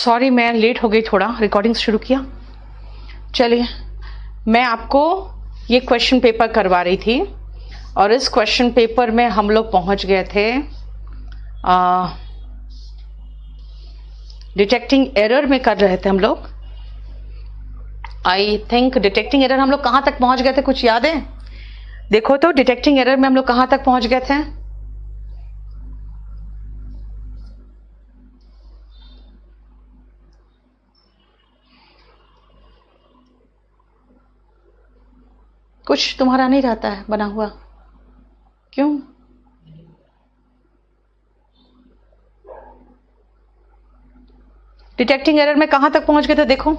Sorry मैं late हो गई, थोड़ा रिकॉर्डिंग शुरू किया। चलिए, मैं आपको ये क्वेश्चन पेपर करवा रही थी और इस क्वेश्चन पेपर में हम लोग पहुंच गए थे डिटेक्टिंग एरर में कर रहे थे हम लोग। आई थिंक डिटेक्टिंग एरर हम लोग कहां तक पहुंच गए थे, कुछ याद है? देखो तो डिटेक्टिंग एरर में हम लोग कहां तक पहुंच गए थे। कुछ तुम्हारा नहीं रहता है बना हुआ, क्यों? डिटेक्टिंग एरर में कहां तक पहुंच गए थे देखो।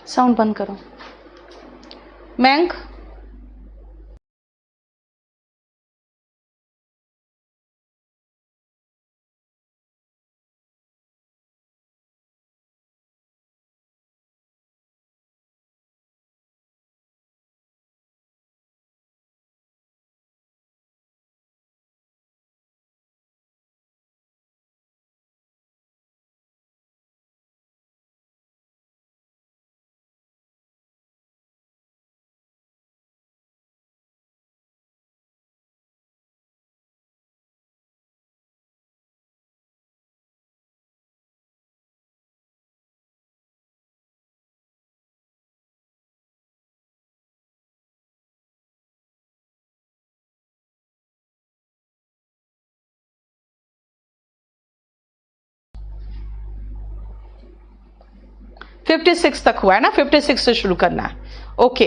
साउंड बंद करो मैंक। फिफ्टी 56 तक हुआ है ना, 56 से शुरू करना है। ओके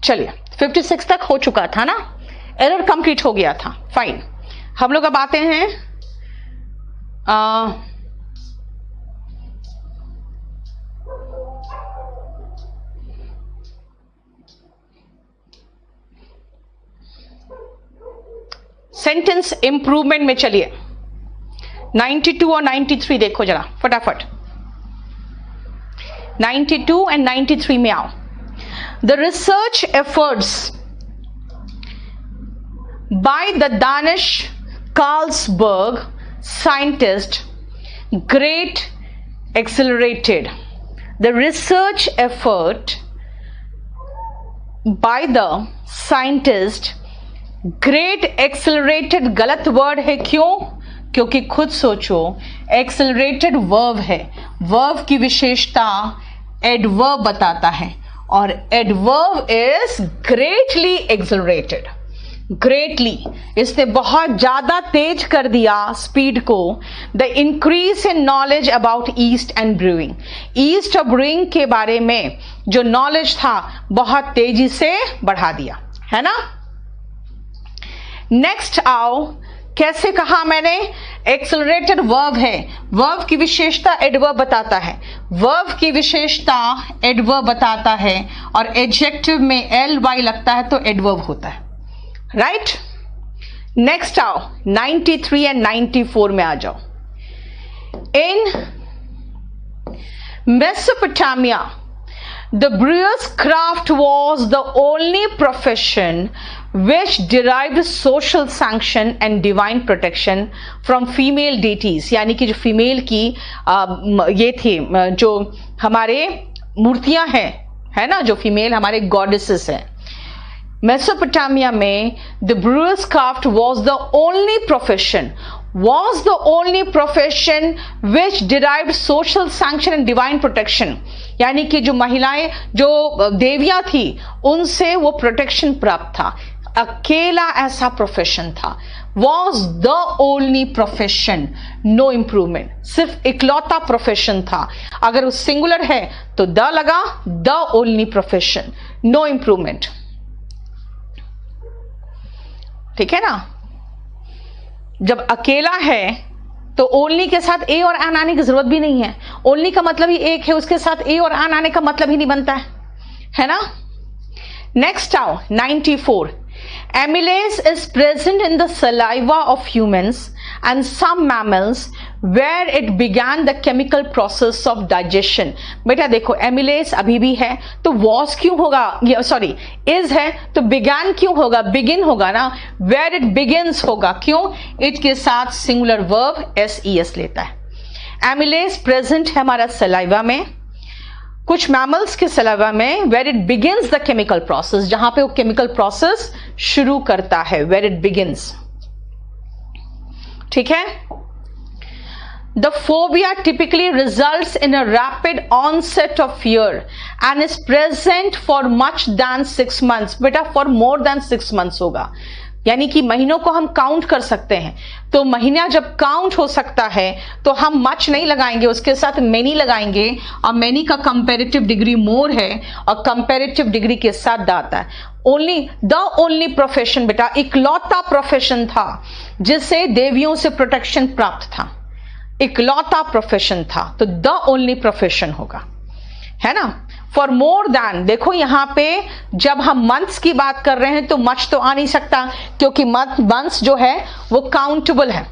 चलिए, 56 तक हो चुका था ना, एरर कंप्लीट हो गया था, फाइन। हम लोग अब आते हैं सेंटेंस इंप्रूवमेंट में। चलिए 92 और 93 देखो जरा फटाफट। 92 एंड 93 में आओ। The research efforts by the Danish Carlsberg scientist great accelerated. The research effort by the scientist great accelerated गलत वर्ड है, क्यों? क्योंकि खुद सोचो, एक्सेलरेटेड वर्ब है, वर्ब की विशेषता एडवर्ब बताता है और adverb is greatly accelerated. Greatly, इसने बहुत ज्यादा तेज कर दिया स्पीड को। The increase in knowledge about east and brewing, east और ब्रूइंग के बारे में जो नॉलेज था बहुत तेजी से बढ़ा दिया, है ना। नेक्स्ट आओ, कैसे कहा मैंने? एक्सेलरेटेड वर्ब है, वर्ब की विशेषता एडवर्ब बताता है, वर्ब की विशेषता एडवर्ब बताता है और एडजेक्टिव में एल वाई लगता है तो एडवर्ब होता है, राइट। नेक्स्ट आओ 93 एंड 94 में आ जाओ। इन Mesopotamia the brewer's craft was the only profession which derived social sanction and divine protection from female deities, यानी कि जो फीमेल की ये थी, जो हमारे मूर्तियां हैं, है ना, जो फीमेल हमारे गॉडेसेस हैं। मेसोपोटामिया में the brewer's craft was the only profession which derived social sanction and divine protection, यानी कि जो महिलाएं, जो देवियां थी, उनसे वो प्रोटेक्शन प्राप्त था। अकेला ऐसा प्रोफेशन था, was the only profession, no improvement, सिर्फ इकलौता प्रोफेशन था। अगर वो सिंगुलर है तो द लगा, the only profession, no improvement, ठीक है ना। जब अकेला है तो ओनली के साथ ए और एन आने की जरूरत भी नहीं है। ओनली का मतलब ही एक है, उसके साथ ए और एन आने का मतलब ही नहीं बनता है ना। नेक्स्ट आओ 94। Amylase is present in the saliva of humans and some mammals where it began the chemical process of digestion. बेटा देखो एमिलेस अभी भी है तो was क्यों होगा, सॉरी is है तो began क्यों होगा, begin होगा ना, where it begins होगा, क्यों, it के साथ सिंगुलर वर्ब ses लेता है. एमिलेस प्रेजेंट है हमारा सलाइवा में, कुछ मैमल्स के सलाइवा में where it begins the chemical process, जहां पे वो केमिकल प्रोसेस शुरू करता है, वेर इट बिगिंस. ठीक है. The phobia typically results in a rapid onset of fear and is present for much than 6 months. बेटा फॉर मोर देन 6 months होगा, यानी कि महीनों को हम काउंट कर सकते हैं. तो महीना जब काउंट हो सकता है तो हम मच नहीं लगाएंगे, उसके साथ मेनी लगाएंगे, और मेनी का कंपैरेटिव डिग्री मोर है और कंपैरेटिव डिग्री के साथ द आता है. ओनली प्रोफेशन बेटा, इकलौता प्रोफेशन था जिससे देवियों से प्रोटेक्शन प्राप्त था, इकलौता प्रोफेशन था, तो द ओनली प्रोफेशन होगा, है ना. फॉर मोर देन, देखो यहां पे जब हम मंथ्स की बात कर रहे हैं तो मच तो आ नहीं सकता, क्योंकि मंथ्स जो है वो काउंटेबल है,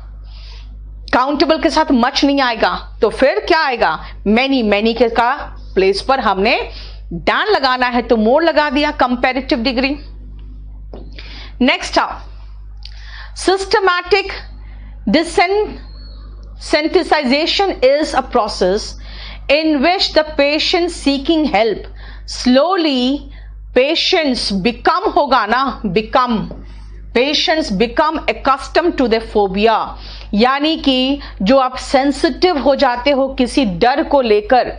काउंटेबल के साथ मच नहीं आएगा, तो फिर क्या आएगा, मैनी के का प्लेस पर हमने डैन लगाना है तो मोर लगा दिया, कंपैरेटिव डिग्री. नेक्स्ट आप systematic desensitization is a process in which the patient seeking help slowly patients become होगा ना, patients become accustomed to their phobia, यानी कि जो आप सेंसिटिव हो जाते हो किसी डर को लेकर,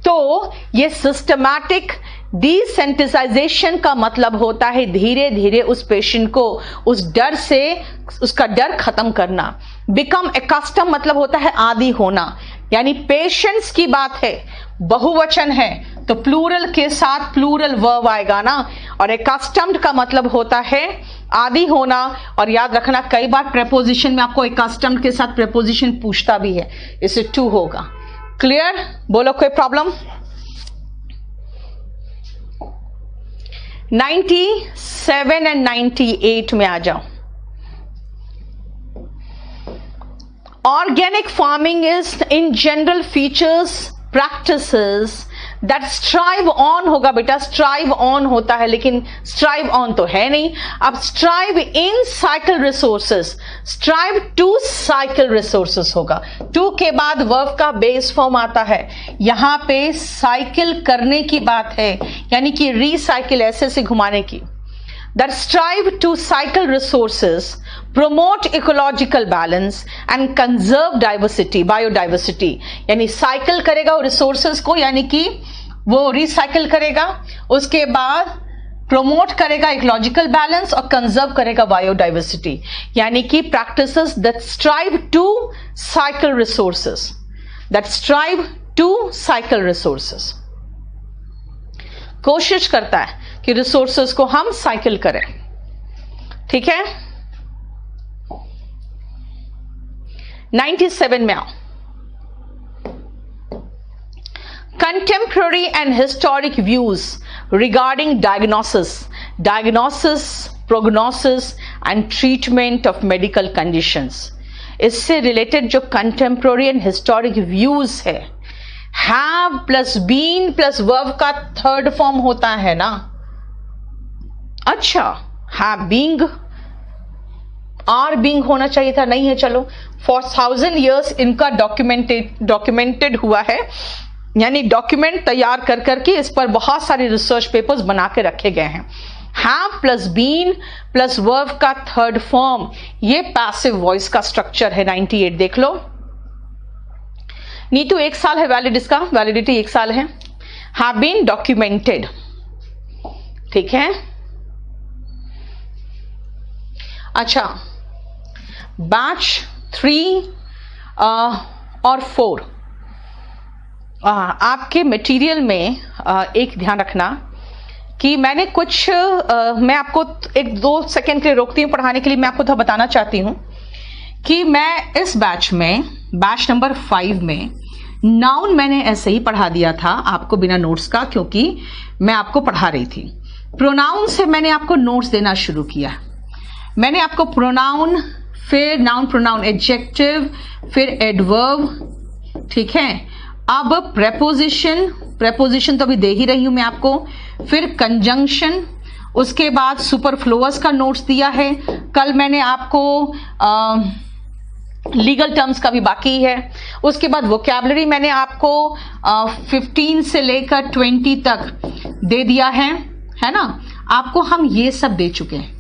तो ये सिस्टमैटिक डिसेंसिटाइजेशन का मतलब होता है धीरे धीरे उस पेशेंट को उस डर से, उसका डर खत्म करना. बिकम एक्स्टम मतलब होता है आदी होना, यानी पेशेंट्स की बात है, बहुवचन है तो प्लूरल के साथ प्लूरल वर्ब आएगा ना, और एक्स्टम्ड का मतलब होता है आदी होना. और याद रखना कई बार प्रेपोजिशन में आपको एक्स्टम्ड के साथ प्रेपोजिशन पूछता भी है, इसे टू होगा. क्लियर, बोलो कोई प्रॉब्लम. 97 and 98 में आ जाओ. Organic farming is in general features practices that strive on होगा बेटा, strive on होता है लेकिन strive on तो है नहीं. अब strive in cycle resources, strive to cycle resources होगा. to के बाद verb का base form आता है, यहां पे cycle करने की बात है, यानी कि recycle ऐसे से घुमाने की. that strive to cycle resources, promote ecological balance and conserve biodiversity. यानी साइकिल करेगा वो रिसोर्सेज को, यानी कि वो रिसाइकिल करेगा, उसके बाद प्रोमोट करेगा इकोलॉजिकल बैलेंस और कंजर्व करेगा बायोडाइवर्सिटी, यानी कि practices that strive to cycle resources, that strive to cycle resources. कोशिश करता है कि रिसोर्सेज को हम साइकिल करें. ठीक है. 97 में आओ. Contemporary and historic views regarding diagnosis, prognosis and treatment of medical conditions. इससे रिलेटेड जो कंटेम्प्रोरी एंड हिस्टोरिक व्यूज है, have plus been plus verb का थर्ड फॉर्म होता है ना. अच्छा, have being, are being होना चाहिए था, नहीं है. चलो, for 1000 years इनका डॉक्यूमेंटेड हुआ है, यानी डॉक्यूमेंट तैयार कर करके इस पर बहुत सारे रिसर्च पेपर्स बना के रखे गए हैं. have plus been plus verb का थर्ड फॉर्म, ये पैसिव वॉइस का स्ट्रक्चर है. 98 देख लो. नीतू 1 साल है वैलिड, इसका वैलिडिटी 1 साल है. have been documented. ठीक है. अच्छा, बैच 3 और 4 आपके मटेरियल में एक ध्यान रखना कि मैंने कुछ मैं आपको 1-2 सेकेंड के लिए रोकती हूँ पढ़ाने के लिए. मैं आपको तो बताना चाहती हूँ कि मैं इस बैच में, बैच नंबर 5 में नाउन मैंने ऐसे ही पढ़ा दिया था आपको बिना नोट्स का, क्योंकि मैं आपको पढ़ा रही थी. प्रोनाउन से मैंने आपको नोट्स देना शुरू किया. मैंने आपको प्रोनाउन फिर नाउन प्रोनाउन एडजेक्टिव, फिर एडवर्ब, ठीक है। अब प्रेपोजिशन तो अभी दे ही रही हूं मैं आपको, फिर कंजंक्शन, उसके बाद सुपरफ्लुअस का नोट्स दिया है। कल मैंने आपको लीगल टर्म्स का भी बाकी है। उसके बाद वोकैबुलरी मैंने आपको 15 से लेकर 20 तक दे दिया है ना। आपको हम ये सब दे चुके हैं,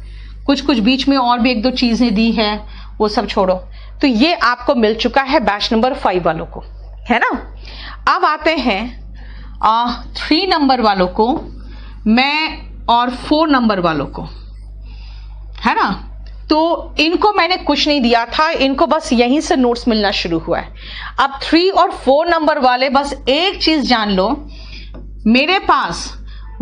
कुछ कुछ बीच में और भी 1-2 चीजें दी है, वो सब छोड़ो। तो ये आपको मिल चुका है बैच नंबर 5 वालों को, है ना। अब आते हैं 3 नंबर वालों को मैं और 4 नंबर वालों को, है ना। तो इनको मैंने कुछ नहीं दिया था, इनको बस यहीं से नोट्स मिलना शुरू हुआ है। अब 3 और 4 नंबर वाले बस एक चीज जान लो, मेरे पास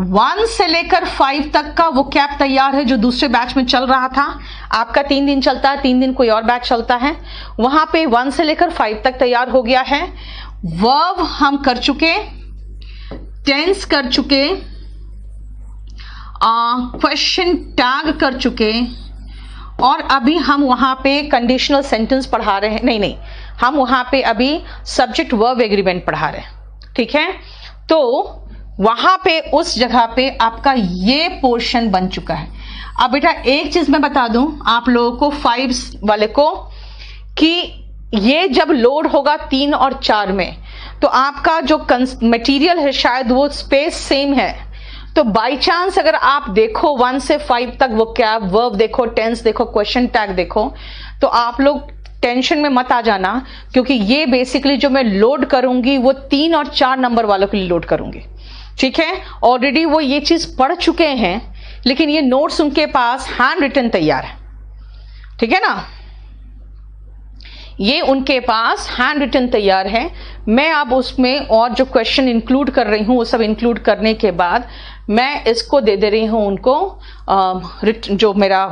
1 से लेकर 5 तक का वो कैप तैयार है जो दूसरे बैच में चल रहा था। आपका 3 दिन चलता है, 3 दिन कोई और बैच चलता है, वहां पे 1 से लेकर 5 तक तैयार हो गया है। वर्ब हम कर चुके, टेंस कर चुके, क्वेश्चन टैग कर चुके, और अभी हम वहां पे कंडीशनल सेंटेंस पढ़ा रहे हैं, नहीं हम वहां पे अभी सब्जेक्ट वर्ब एग्रीमेंट पढ़ा रहे हैं, ठीक है। तो वहां पे उस जगह पे आपका ये पोर्शन बन चुका है। अब बेटा एक चीज मैं बता दूं आप लोगों को 5 वाले को, कि ये जब लोड होगा 3 और 4 में, तो आपका जो मटेरियल है शायद वो स्पेस सेम है। तो बाई चांस अगर आप देखो 1 से 5 तक वो क्या वर्ब देखो, टेंस देखो, क्वेश्चन टैग देखो, तो आप लोग टेंशन में मत आ जाना, क्योंकि ये बेसिकली जो मैं लोड करूंगी वो 3 और 4 नंबर वालों के लिए लोड करूंगी, ठीक है। ऑलरेडी वो ये चीज पढ़ चुके हैं, लेकिन ये नोट्स उनके पास हैंड रिटन तैयार है, ठीक है ना। ये उनके पास हैंड रिटन तैयार है। मैं अब उसमें और जो क्वेश्चन इंक्लूड कर रही हूं वो सब इंक्लूड करने के बाद मैं इसको दे रही हूं उनको, जो मेरा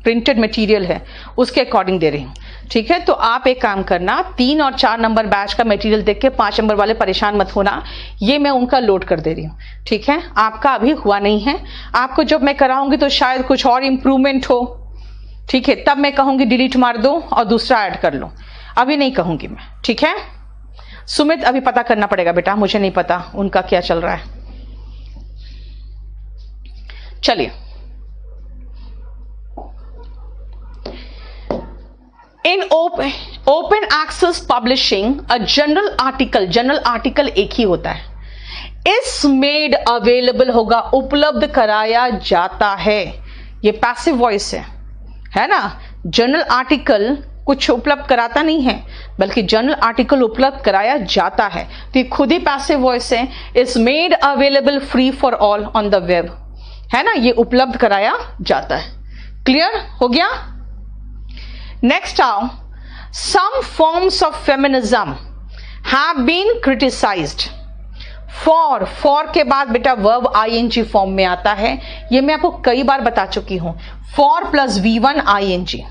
प्रिंटेड मटेरियल है उसके अकॉर्डिंग दे रही हूं, ठीक है। तो आप एक काम करना, 3 और 4 नंबर बैच का मटेरियल देख के 5 नंबर वाले परेशान मत होना, ये मैं उनका लोड कर दे रही हूँ, ठीक है। आपका अभी हुआ नहीं है, आपको जब मैं कराऊंगी तो शायद कुछ और इंप्रूवमेंट हो, ठीक है, तब मैं कहूंगी डिलीट मार दो और दूसरा ऐड कर लो, अभी नहीं कहूंगी मैं, ठीक है। सुमित अभी पता करना पड़ेगा बेटा, मुझे नहीं पता उनका क्या चल रहा है। चलिए, in open access publishing a journal article एक ही होता है, इस मेड अवेलेबल होगा, उपलब्ध कराया जाता है, ये पैसिव वॉइस है ना। जनरल आर्टिकल कुछ उपलब्ध कराता नहीं है, बल्कि जनरल आर्टिकल उपलब्ध कराया जाता है, तो ये खुद ही पैसिव वॉइस है। Is made available free for all on the web, है ना, ये उपलब्ध कराया जाता है। क्लियर हो गया। नेक्स्ट आओ, some forms of feminism have been criticised. For के बाद बेटा वर्ब आईएनजी फॉर्म में आता है, ये मैं आपको कई बार बता चुकी हूं। For plus V1 I N G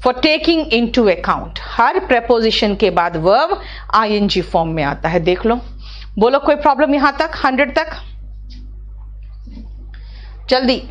for taking into account, हर प्रेपोजिशन के बाद वर्ब आईएनजी फॉर्म में आता है। देख लो, बोलो कोई प्रॉब्लम यहां तक, 100 तक, जल्दी।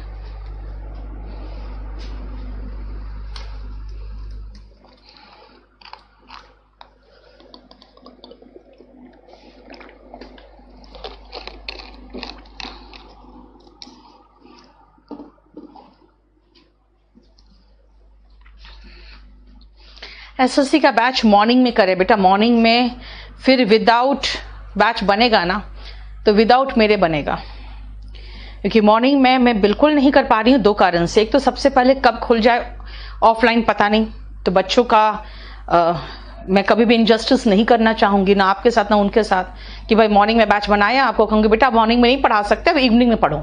एसएससी का बैच मॉर्निंग में करे बेटा, मॉर्निंग में, फिर विदाउट बैच बनेगा ना, तो विदाउट मेरे बनेगा, क्योंकि मॉर्निंग में मैं बिल्कुल नहीं कर पा रही हूँ 2 कारण से। एक तो सबसे पहले कब खुल जाए ऑफलाइन पता नहीं, तो बच्चों का मैं कभी भी इनजस्टिस नहीं करना चाहूंगी, ना आपके साथ ना उनके साथ, कि भाई मॉर्निंग में बैच बनाया, आपको कहूंगी बेटा मॉर्निंग में नहीं पढ़ा सकते, अब इवनिंग में पढ़ो,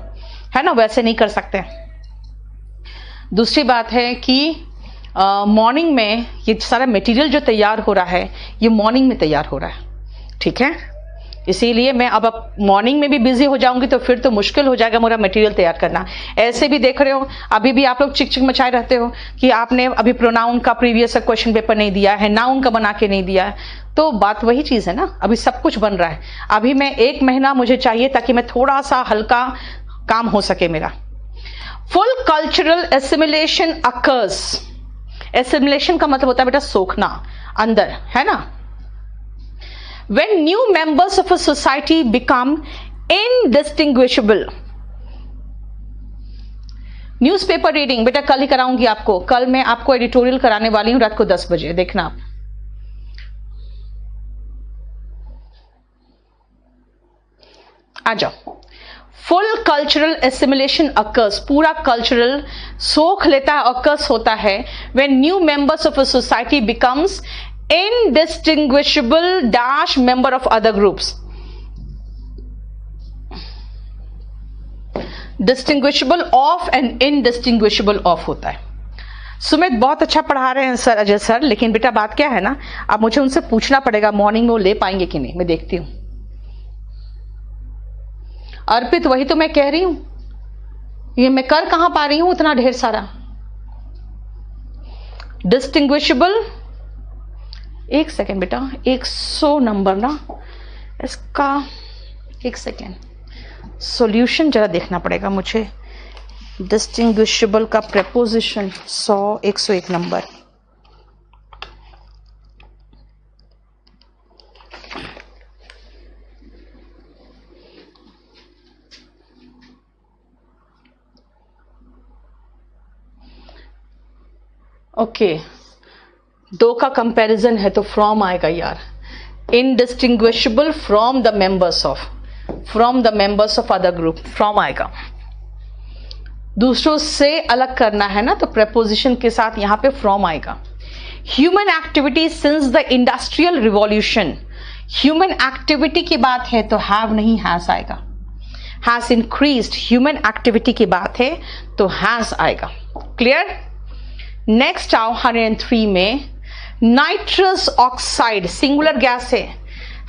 है ना, वैसे नहीं कर सकते। दूसरी बात है कि मॉर्निंग में ये सारा मटेरियल जो तैयार हो रहा है, ये मॉर्निंग में तैयार हो रहा है, ठीक है। इसीलिए मैं अब मॉर्निंग में भी बिजी हो जाऊंगी, तो फिर तो मुश्किल हो जाएगा मेरा मटेरियल तैयार करना। ऐसे भी देख रहे हो, अभी भी आप लोग चिक चिक मचाए रहते हो कि आपने अभी प्रोनाउन का प्रीवियस क्वेश्चन पेपर नहीं दिया है, नाउन का बना के नहीं दिया है, तो बात वही चीज है ना, अभी सब कुछ बन रहा है। अभी मैं 1 महीना मुझे चाहिए ताकि मैं थोड़ा सा हल्का काम हो सके मेरा। Full cultural assimilation occurs assimilation का मतलब होता है बेटा सोखना अंदर, है ना। When new members of a society become indistinguishable, newspaper reading बेटा कल ही कराऊंगी आपको, कल मैं आपको एडिटोरियल कराने वाली हूं रात को 10 बजे, देखना आप। आ जाओ। फुल कल्चरल एसिमिलेशन अकर्स, पूरा कल्चरल सोख लेता है, अकर्स होता है when new members of a society becomes indistinguishable dash member of other groups. Distinguishable of and indistinguishable of होता है। सुमित बहुत अच्छा पढ़ा रहे हैं सर, अजय सर, लेकिन बेटा बात क्या है ना, अब मुझे उनसे पूछना पड़ेगा मॉर्निंग में वो ले पाएंगे कि नहीं, मैं देखती हूं। अर्पित वही तो मैं कह रही हूं, ये मैं कर कहां पा रही हूं इतना ढेर सारा। डिस्टिंग्विशेबल, एक सेकेंड बेटा, 100 नंबर ना इसका, एक सेकेंड, सॉल्यूशन जरा देखना पड़ेगा मुझे। डिस्टिंग्विशेबल का प्रेपोजिशन 100, 101 नंबर। ओके, दो का कंपैरिजन है तो फ्रॉम आएगा यार। Indistinguishable from the members of other group, from आएगा। दूसरों से अलग करना है ना, तो प्रेपोजिशन के साथ यहां पे फ्रॉम आएगा। Human activity since the industrial revolution, human activity की बात है तो हैव नहीं हैज आएगा। हैज इंक्रीज्ड, ह्यूमन एक्टिविटी की बात है तो हैज आएगा। क्लियर। नेक्स्ट आओ 103 में, नाइट्रस ऑक्साइड सिंगुलर गैस है,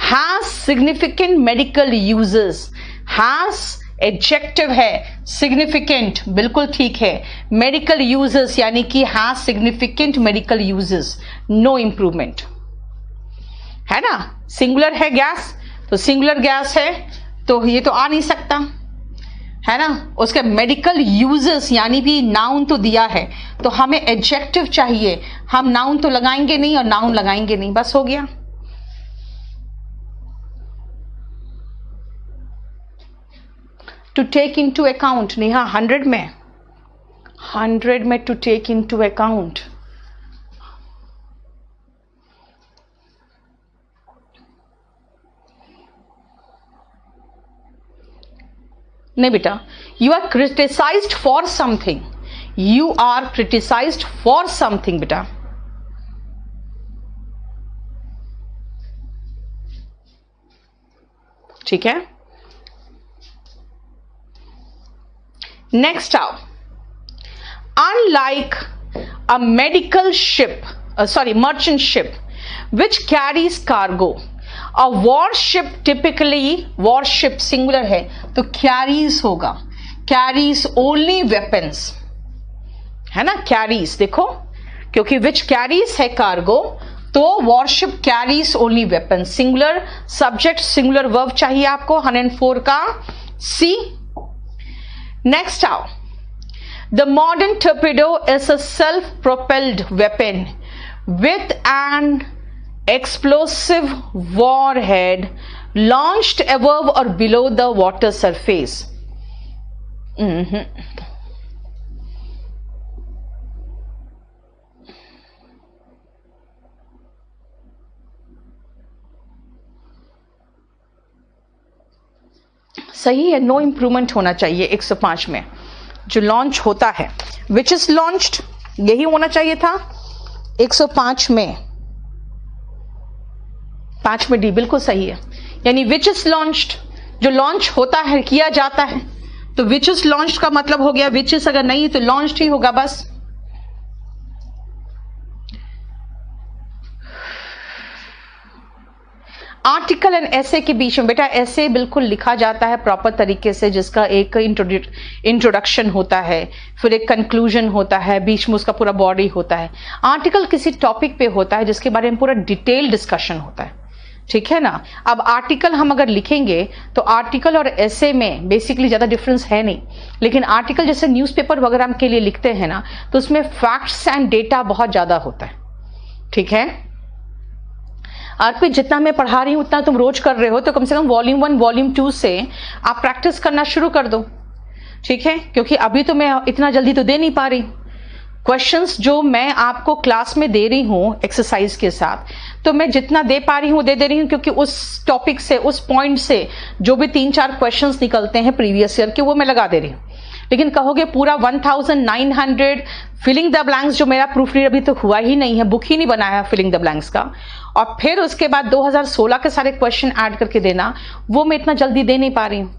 has significant medical uses. Has adjective है, सिग्निफिकेंट बिल्कुल ठीक है, मेडिकल यूजेस यानी कि has significant medical uses, no improvement, है ना। सिंगुलर है गैस तो सिंगुलर गैस है तो ये तो आ नहीं सकता, है ना। उसके मेडिकल यूजेस यानी भी नाउन तो दिया है तो हमें एडजेक्टिव चाहिए, हम नाउन तो लगाएंगे नहीं और नाउन लगाएंगे नहीं, बस हो गया। To take into account, Neha 100 में to take into account, नहीं बेटा, you are criticised for something, you are criticised for something बेटा। ठीक है। नेक्स्ट आओ, unlike a medical ship, merchant ship which carries cargo, a warship typically, warship singular है तो carries होगा, carries only weapons, है ना। कैरीज देखो, क्योंकि विच कैरीज है कार्गो तो worship carries only weapons, singular subject singular verb चाहिए आपको 104 का सी। नेक्स्ट आओ, the modern torpedo is a self propelled weapon with an explosive warhead launched above or below the water surface. सही है, no improvement होना चाहिए 105 में। जो लॉन्च होता है विच इज लॉन्च्ड, यही होना चाहिए था 105 में, 5 में डी बिल्कुल सही है। यानी विच इज लॉन्च्ड, जो लॉन्च होता है किया जाता है, तो विच इज लॉन्च्ड का मतलब हो गया विच इज, अगर नहीं है तो लॉन्च्ड ही होगा बस। आर्टिकल एंड ऐसे के बीच में बेटा, ऐसे बिल्कुल लिखा जाता है प्रॉपर तरीके से, जिसका एक इंट्रोडक्शन होता है, फिर एक कंक्लूजन होता है, बीच में उसका पूरा बॉडी होता है। आर्टिकल किसी टॉपिक पे होता है जिसके बारे में पूरा डिटेल डिस्कशन होता ठीक है ना। अब आर्टिकल हम अगर लिखेंगे तो आर्टिकल और ऐसे में बेसिकली ज्यादा डिफरेंस है नहीं, लेकिन आर्टिकल जैसे न्यूज़पेपर वगैरह के लिए लिखते हैं ना, तो उसमें फैक्ट्स एंड डेटा बहुत ज्यादा होता है। ठीक है, अर्पित जितना मैं पढ़ा रही हूं उतना तुम रोज कर रहे हो, तो कम से कम वॉल्यूम 1 वॉल्यूम 2 से आप प्रैक्टिस करना शुरू कर दो। ठीक है, क्योंकि अभी तो मैं इतना जल्दी तो दे नहीं पा रही। क्वेश्चंस जो मैं आपको क्लास में दे रही हूं एक्सरसाइज के साथ, तो मैं जितना दे पा रही हूं दे रही हूं, क्योंकि उस टॉपिक से, उस पॉइंट से जो भी 3-4 क्वेश्चंस निकलते हैं प्रीवियस ईयर के, वो मैं लगा दे रही हूं। लेकिन कहोगे पूरा 1900 फिलिंग द ब्लैंक्स, जो मेरा प्रूफ रीड अभी तो हुआ ही नहीं है, बुक ही नहीं बनाया फिलिंग द ब्लैंक्स का, और फिर उसके बाद 2016 के सारे क्वेश्चन ऐड करके देना, वो मैं इतना जल्दी दे नहीं पा रही हूं।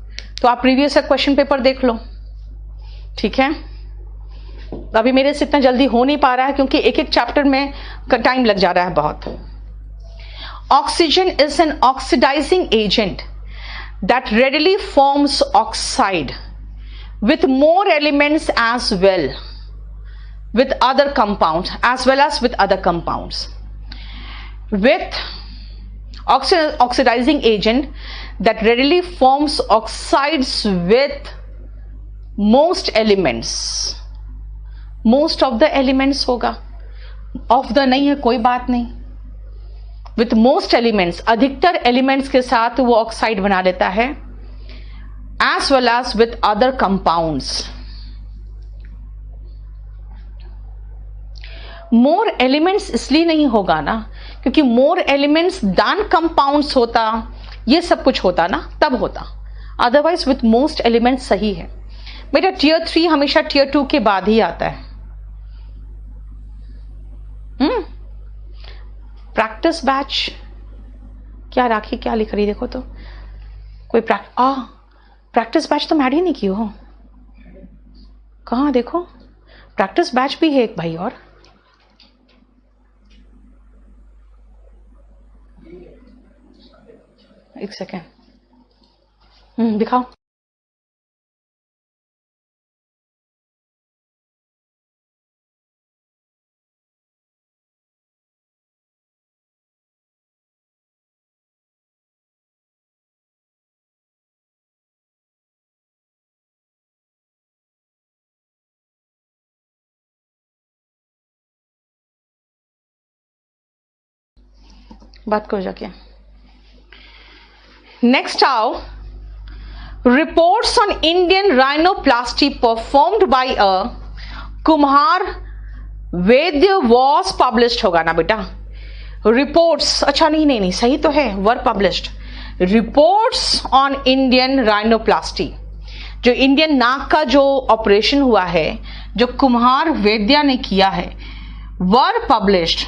तो आप प्रीवियस ईयर क्वेश्चन पेपर देख लो। ठीक है, अभी मेरे से इतना जल्दी हो नहीं पा रहा है, क्योंकि एक एक चैप्टर में टाइम लग जा रहा है बहुत। Oxygen is an oxidising agent that readily forms oxide with more elements as well with other compounds, as well as with other compounds. With oxidizing agent that readily forms oxides with most elements. Most of the elements होगा, of the नहीं है, कोई बात नहीं। With most elements, अधिकतर elements के साथ वो ऑक्साइड बना लेता है, as well as with other compounds. more elements इसलिए नहीं होगा ना, क्योंकि more elements than compounds होता, ये सब कुछ होता ना, तब होता। otherwise with most elements सही है। मेरा tier 3 हमेशा tier 2 के बाद ही आता है। प्रैक्टिस बैच, क्या राखी क्या लिख रही, देखो तो कोई प्रैक्टिस बैच तो मैं ऐड ही नहीं की हो। कहाँ देखो, प्रैक्टिस बैच भी है एक भाई, और एक सेकेंड, दिखाओ। बात करो जाके। नेक्स्ट आओ, reports on Indian rhinoplasty performed by a कुम्हार वैद्य वॉज पब्लिश्ड, होगा ना बेटा। रिपोर्ट्स, अच्छा नहीं, सही तो है, were published. Reports on Indian rhinoplasty, जो इंडियन नाक का जो ऑपरेशन हुआ है, जो कुम्हार वैद्य ने किया है, वर पब्लिश्ड।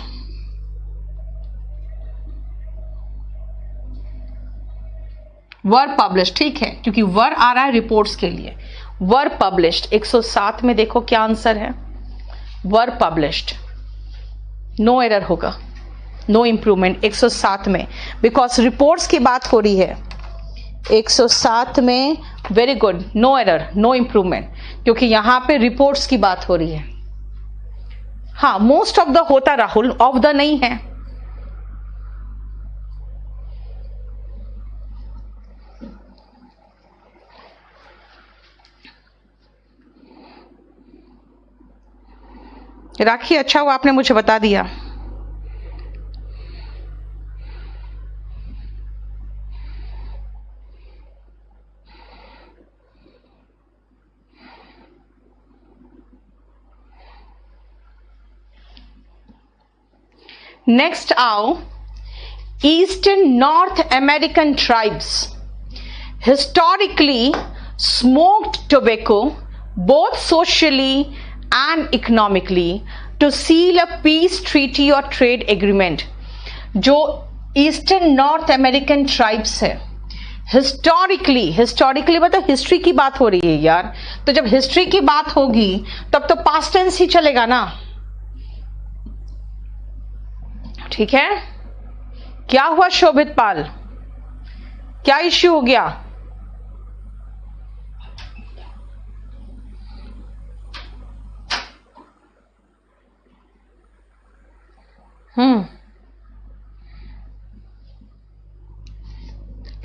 वर पब्लिश्ड, ठीक है, क्योंकि वर आ रहा है रिपोर्ट्स के लिए। वर पब्लिश्ड 107 में देखो क्या आंसर है, वर पब्लिश्ड, नो एरर होगा, नो इंप्रूवमेंट 107 में, बिकॉज रिपोर्ट्स की बात हो रही है 107 में। Very good, no error, no improvement, क्योंकि यहां पे रिपोर्ट्स की बात हो रही है। हाँ, मोस्ट ऑफ द होता राहुल, ऑफ द नहीं है। राखी, अच्छा हुआ आपने मुझे बता दिया। नेक्स्ट आओ, eastern north American tribes historically smoked tobacco both socially and economically to seal a peace treaty or trade agreement। जो ईस्टर्न नॉर्थ अमेरिकन ट्राइब्स है, हिस्टोरिकली मतलब हिस्ट्री की बात हो रही है यार, तो जब हिस्ट्री की बात होगी तब तो पास्ट टेंस ही चलेगा ना। ठीक है, क्या हुआ शोभित पाल, क्या इश्यू हो गया?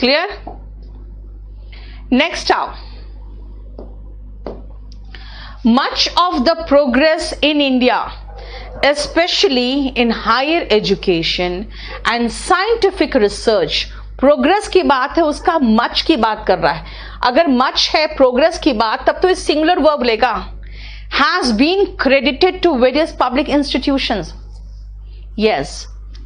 क्लियर? नेक्स्ट आओ, much of the progress in India, especially in higher education and scientific research, progress की बात है, उसका मच की बात कर रहा है. अगर मच है प्रोग्रेस की बात, तब तो इस सिंगुलर वर्ब लेगा. Has been credited to various public institutions. Yes,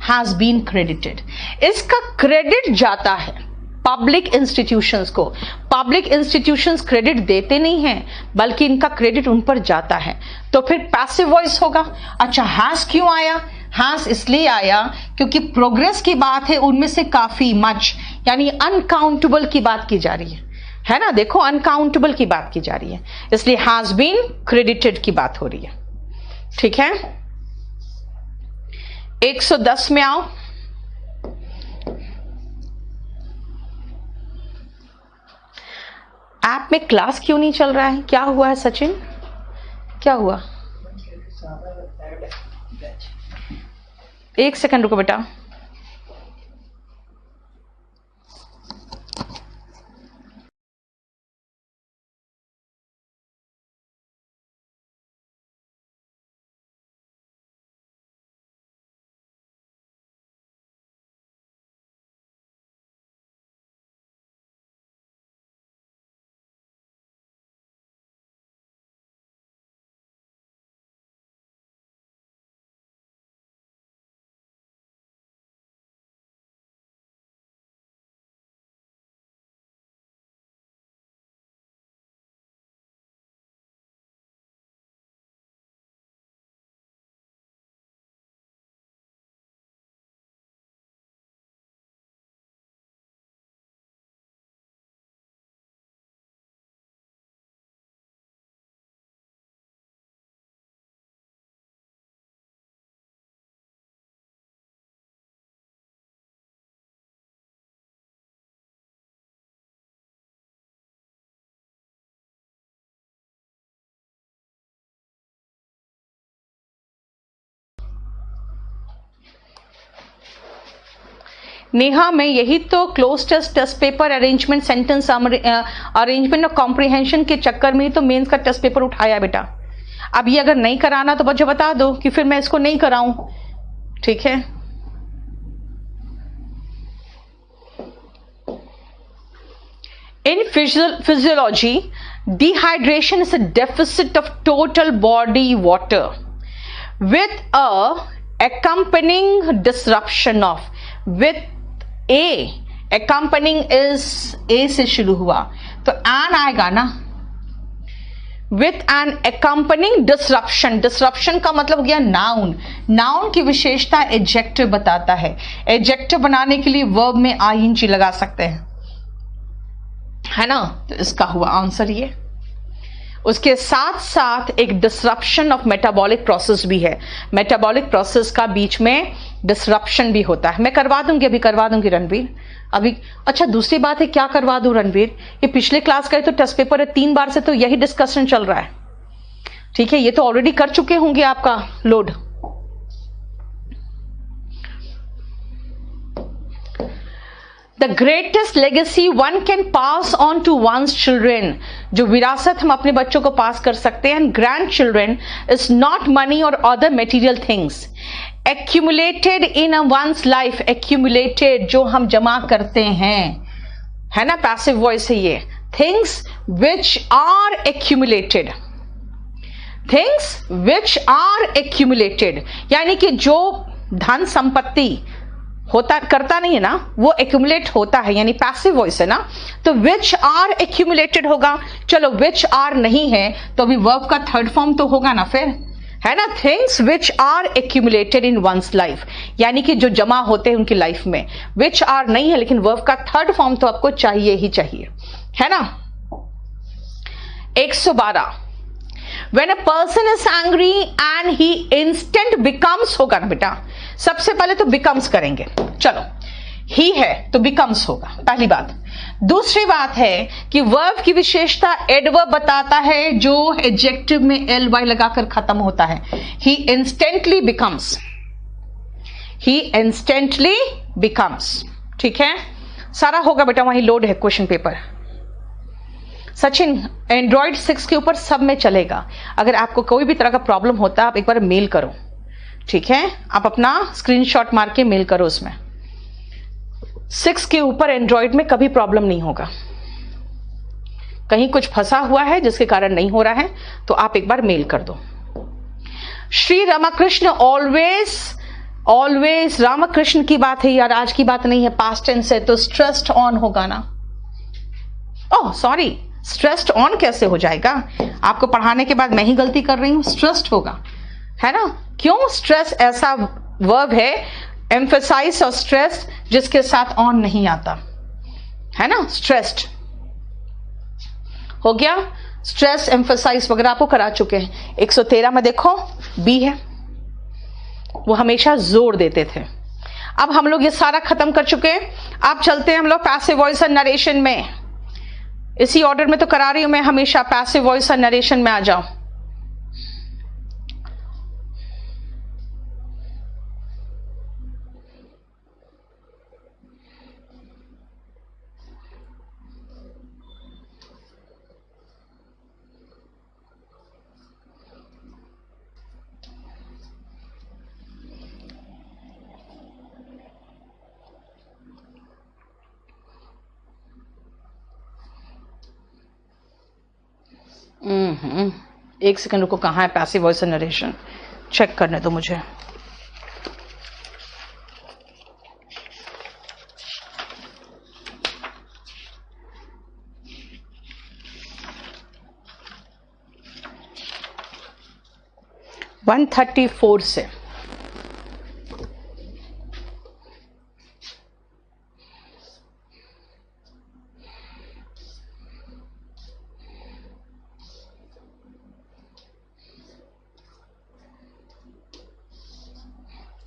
has been credited. इसका क्रेडिट जाता है पब्लिक इंस्टीट्यूशंस को. पब्लिक इंस्टीट्यूशंस क्रेडिट देते नहीं हैं, बल्कि इनका क्रेडिट उन पर जाता है. तो फिर पैसिव वॉइस होगा. अच्छा, हैज क्यों आया? हैज इसलिए आया क्योंकि प्रोग्रेस की बात है, उनमें से काफी मच यानी अनकाउंटेबल की बात की जा रही है ना. देखो, अनकाउंटेबल की बात की जा रही है, इसलिए हैज बीन क्रेडिटेड की बात हो रही है. ठीक है, 110 में आओ. ऐप में क्लास क्यों नहीं चल रहा है? क्या हुआ है सचिन, क्या हुआ? 1 सेकंड रुको बेटा. नेहा, मैं यही तो cloze test paper arrangement, sentence arrangement और कॉम्प्रिहेंशन के चक्कर में ही तो मेंस का टेस्ट पेपर उठाया बेटा. अब ये अगर नहीं कराना तो मुझे बता दो कि फिर मैं इसको नहीं कराऊं. ठीक है, in physiology, dehydration is a deficit of total body water with a accompanying disruption of, with a accompanying is a से शुरू हुआ तो an आएगा ना. with an accompanying disruption, disruption का मतलब हो गया नाउन. नाउन की विशेषता एडजेक्टिव बताता है. एडजेक्टिव बनाने के लिए वर्ब में ing लगा सकते हैं, है ना. तो इसका हुआ आंसर ये. उसके साथ साथ एक डिसरप्शन ऑफ मेटाबॉलिक प्रोसेस भी है. मेटाबॉलिक प्रोसेस का बीच में डिसरप्शन भी होता है. मैं करवा दूंगी, अभी करवा दूंगी रणवीर अभी. अच्छा, दूसरी बात है, क्या करवा दूं रणवीर, ये पिछले क्लास का तो टेस्ट पेपर है, 3 बार से तो यही डिस्कशन चल रहा है. ठीक है, ये तो ऑलरेडी कर चुके होंगे आपका load. The greatest legacy one can pass on to one's children, जो विरासत हम अपने बच्चों को पास कर सकते हैं, and grandchildren is not money or other material things accumulated in a one's life. accumulated जो हम जमा करते हैं, है ना, passive voice है ये. things which are accumulated, things which are accumulated यानी कि जो धन संपत्ति होता करता नहीं है ना, वो एक्यूमुलेट होता है, यानी पैसिव वॉइस है ना. तो विच आर एक्यूमुलेटेड होगा. चलो, विच आर नहीं है तो अभी वर्ब का थर्ड फॉर्म तो होगा ना फिर, है ना. Things which are accumulated in one's life, यानी कि जो जमा होते हैं उनकी लाइफ में. विच आर नहीं है, लेकिन वर्ब का थर्ड फॉर्म तो आपको चाहिए ही चाहिए, है ना. 112, when a person is angry and he instant becomes होगा ना बेटा. सबसे पहले तो becomes करेंगे. चलो, ही है तो becomes होगा, पहली बात. दूसरी बात है कि वर्ब की विशेषता एडवर्ब बताता है जो एडजेक्टिव में ly लगाकर खत्म होता है. he instantly becomes, he instantly becomes. ठीक है, सारा होगा बेटा, वहीं लोड है क्वेश्चन पेपर। सचिन, एंड्रॉइड 6 के ऊपर सब में चलेगा। अगर आपको कोई भी तरह का प्रॉब्लम होता है आप एक बार मेल करो, ठीक है? आप अपना स्क्रीनशॉट मार के मेल करो। उसमें 6 के ऊपर एंड्रॉइड में कभी प्रॉब्लम नहीं होगा। कहीं कुछ फंसा हुआ है जिसके कारण नहीं हो रहा है तो आप एक बार मेल कर दो। श्री रामकृष्ण, ऑलवेज ऑलवेज रामकृष्ण की बात है यार, आज की बात नहीं है, पास्ट टेंस है, तो स्ट्रेस्ड ऑन होगा ना। ओह सॉरी, स्ट्रेस्ड ऑन कैसे हो जाएगा? आपको पढ़ाने के बाद मैं ही गलती कर रही हूं, स्ट्रेस्ड होगा, है ना? क्यों? स्ट्रेस ऐसा वर्ब है, एम्फेसाइज और स्ट्रेस, जिसके साथ ऑन नहीं आता, है ना? स्ट्रेस्ड हो गया। स्ट्रेस, एम्फेसाइज वगैरह आपको करा चुके हैं। 113 में देखो बी है, वो हमेशा जोर देते थे। अब हम लोग ये सारा खत्म कर चुके हैं। अब चलते हैं हम लोग पैसिव वॉइस और नरेशन में। इसी ऑर्डर में तो करा रही हूं मैं हमेशा, पैसिव वॉइस और नरेशन में आ जाओ। एक सेकंड रुको, कहाँ है पैसिव वॉइस और नरेशन? चेक करने दो मुझे। वन 134 से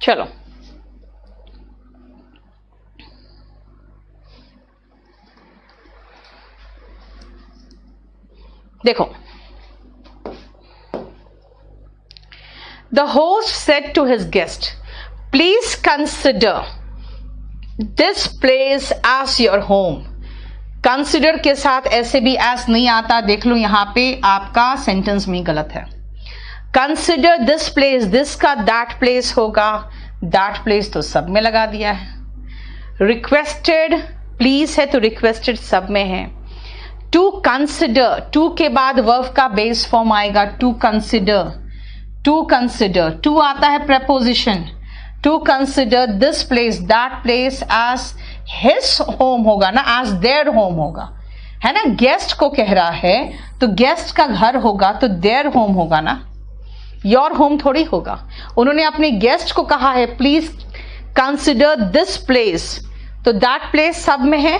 चलो देखो। The host said to his guest, please consider this place as your home. Consider के साथ ऐसे भी एज नहीं आता, देख लो यहां पे आपका सेंटेंस में गलत है। कंसिडर दिस प्लेस, दिस का दैट प्लेस होगा, दैट प्लेस तो सब में लगा दिया है। रिक्वेस्टेड, प्लीज है तो रिक्वेस्टेड सब में है। टू कंसिडर, टू के बाद वर्ब का बेस फॉर्म आएगा, to consider. To consider, to आता है preposition. To consider this place, that place as his home होगा ना, एज देयर होम होगा, है ना? गेस्ट को कह रहा है तो गेस्ट का घर होगा तो देयर होम होगा ना, योर होम थोड़ी होगा। उन्होंने अपने गेस्ट को कहा है प्लीज कंसिडर दिस प्लेस, तो दैट प्लेस सब में है।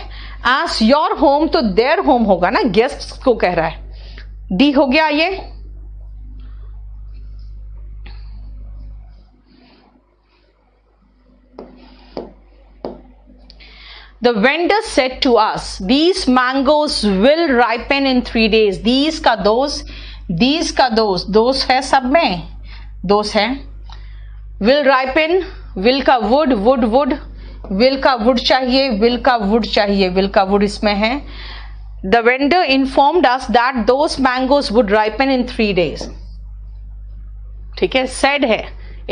एज योर होम तो देयर होम होगा ना, गेस्ट को कह रहा है। डी हो गया ये। The vendor said to us, these mangoes will ripen in 3 days. These का those, those है सब में, those है। will ripen, will का would, would, will का would चाहिए, will का would चाहिए, will का would इसमें है। The vendor informed us that those mangoes would ripen in 3 days. ठीक है, said है,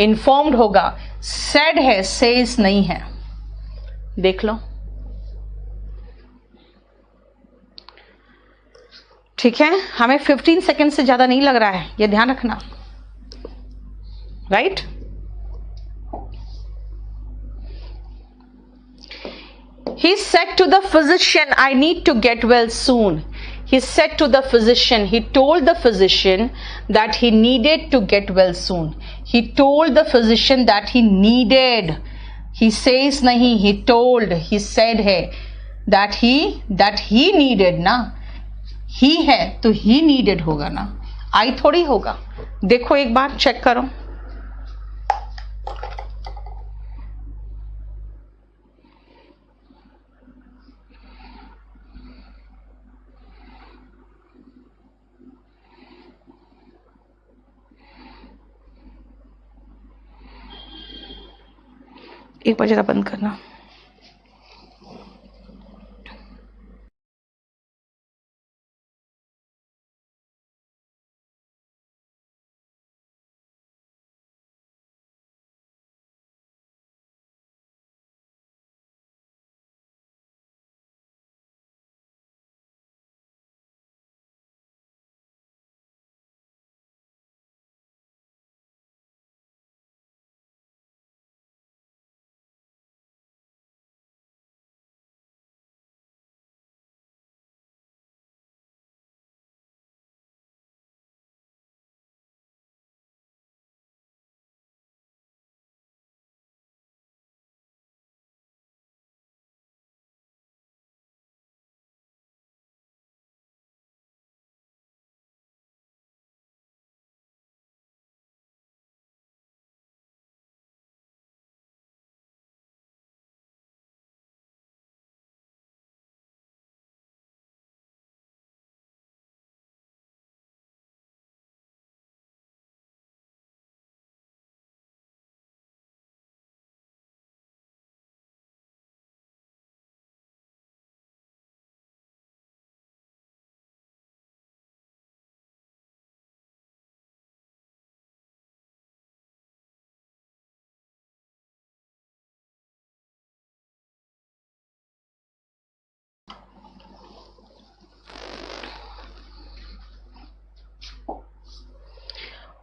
informed होगा, said है, says नहीं है। देख लो, ठीक है? हमें 15 सेकेंड से ज्यादा नहीं लग रहा है, ये ध्यान रखना, right? He said to the physician, I need to get well soon. He said to the physician, he told the physician that he needed to get well soon. He told the physician that he needed. He says नहीं, he told, he said है that he needed ना, ही है तो he needed होगा ना, आई थोड़ी होगा। देखो एक बार चेक करो, एक बार जरा बंद करना।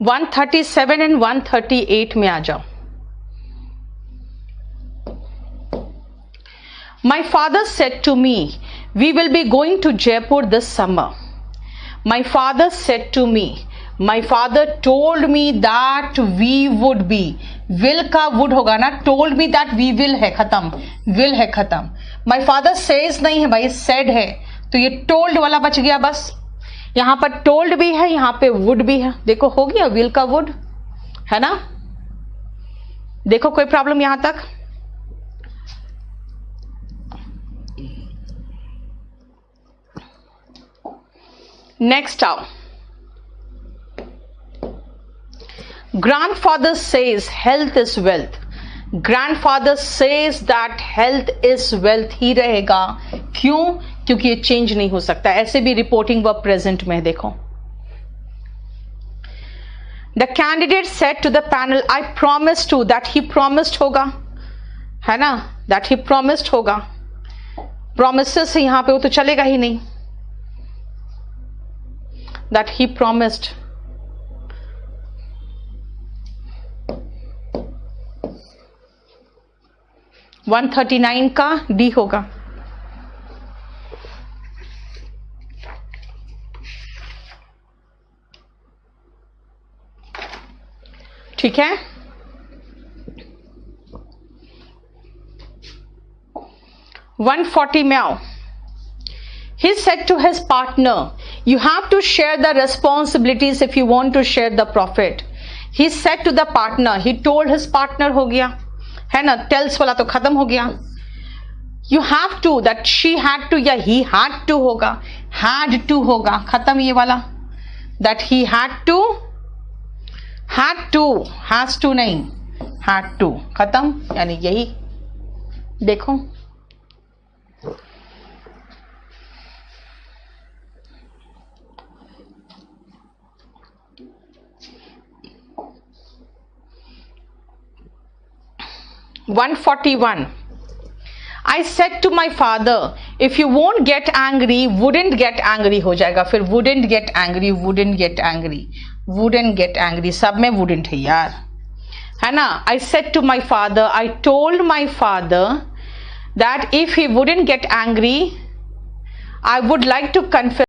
137 एंड 138 में आ जाओ। My father said to me, we will be going to Jaipur this summer. My father said to me, my father told me that we would be, will का would होगा ना, told me that we will है खत्म, will है खत्म। My father says नहीं है भाई, said है, तो ये told वाला बच गया बस। यहां पर told भी है, यहां पे would भी है। देखो हो गया will का would, है ना। देखो कोई प्रॉब्लम यहां तक? Next out. Grandfather says health is wealth. Grandfather says that health is wealth ही रहेगा। क्यों? क्योंकि ये चेंज नहीं हो सकता। ऐसे भी रिपोर्टिंग वर्ब प्रेजेंट में देखो। The candidate said to the panel, I promised to, that he promised होगा, है ना, that he promised होगा। promises यहां पे वो तो चलेगा ही नहीं, that he promised। वन 139 का डी होगा। ठीक है। वन 140 में आओ। He said to his partner, you have to share the responsibilities if you want to share the profit. He said to the partner, he told his partner हो गया, है ना, tells वाला तो खत्म हो गया। You have to, that she had to या he had to होगा, had to होगा, खत्म ये वाला, that he had to, has to नहीं, had to खत्म, यानी यही। देखो one 141। I said to my father, if you won't get angry, wouldn't get angry हो जाएगा, फिर wouldn't get angry, wouldn't get angry, wouldn't get angry, सब में wouldn't है यार, है ना। I said to my father, I told my father that if he wouldn't get angry, I would like to confess